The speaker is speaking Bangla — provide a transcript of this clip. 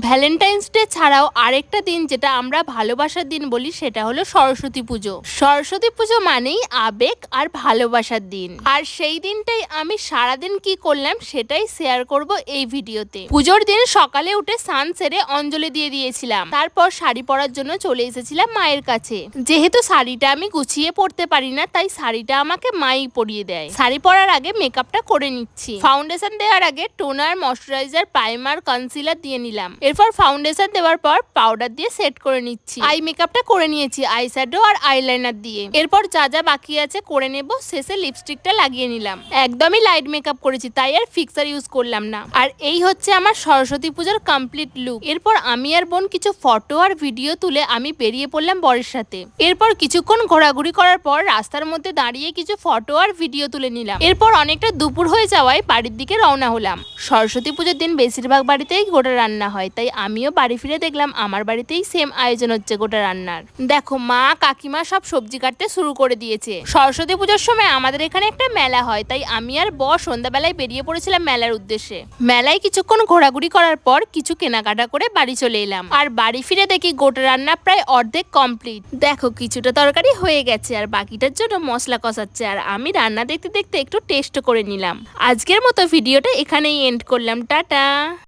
ভ্যালেন্টাইন্স ডে ছাড়াও আরেকটা দিন যেটা আমরা ভালোবাসার দিন বলি সেটা হলো সরস্বতী পুজো। সরস্বতী পুজো মানেই আবেগ আর ভালোবাসার দিন। আর সেই দিনটাই আমি সারাদিন কি করলাম সেটাই শেয়ার করব এই ভিডিওতে। পুজোর দিন সকালে উঠে স্নান সেরে অঞ্জলি দিয়ে দিয়েছিলাম, তারপর শাড়ি পরার জন্য চলে এসেছিলাম মায়ের কাছে। যেহেতু শাড়িটা আমি গুছিয়ে পরতে পারি না, তাই শাড়িটা আমাকে মাই পরিয়ে দেয়। শাড়ি পরার আগে মেকআপটা করে নিচ্ছি। ফাউন্ডেশন দেওয়ার আগে টোনার, ময়শ্চারাইজার, প্রাইমার, কনসিলার দিয়ে নিলাম। এরপর ফাউন্ডেশন দেওয়ার পর পাউডার দিয়ে সেট করে নিচ্ছি। আই মেকআপটা করে নিয়েছি আই শ্যাডো আর আইলাইনার দিয়ে। এরপর যা যা বাকি আছে করে নেব। শেষে লিপস্টিকটা লাগিয়ে নিলাম। একদমই লাইট মেকআপ করেছি, তাই আর ফিক্সার ইউজ করলাম না। আর এই হচ্ছে আমার সরস্বতী পূজার কমপ্লিট লুক। এরপর আমি আর বোন কিছু ফটো আর ভিডিও তুলে আমি বেরিয়ে পড়লাম বরের সাথে। এরপর কিছুক্ষণ ঘোরাঘুরি করার পর রাস্তার মধ্যে দাঁড়িয়ে কিছু ফটো আর ভিডিও তুলে নিলাম। এরপর অনেকটা দুপুর হয়ে যাওয়ায় বাড়ির দিকে রওনা হলাম। সরস্বতী পুজোর দিন বেশিরভাগ বাড়িতেই গোটা রান্না হয়, তাই আমিও বাড়ি ফিরে দেখলাম আমার বাড়িতেই সেম আয়োজন হচ্ছে গোটা রান্নার। দেখো মা কাকিমা সব সবজি কাটতে শুরু করে দিয়েছে। সরস্বতী পুজোর সময় আমাদের এখানে একটা মেলা হয়, তাই আমি আর বর সন্ধ্যাবেলায় বেরিয়ে পড়েছিলাম মেলার উদ্দেশ্যে। মেলায় কিছুক্ষণ ঘোরাঘুরি করার পর কিছু কেনাকাটা করে বাড়ি চলে এলাম। আর বাড়ি ফিরে দেখি গোটা রান্না প্রায় অর্ধেক কমপ্লিট। দেখো কিছুটা তরকারি হয়ে গেছে আর বাকিটার জন্য মশলা কষাচ্ছে, আর আমি রান্না দেখতে দেখতে একটু টেস্ট করে নিলাম। আজকের মতো ভিডিওটা এখানেই এন্ড করলাম। টাটা।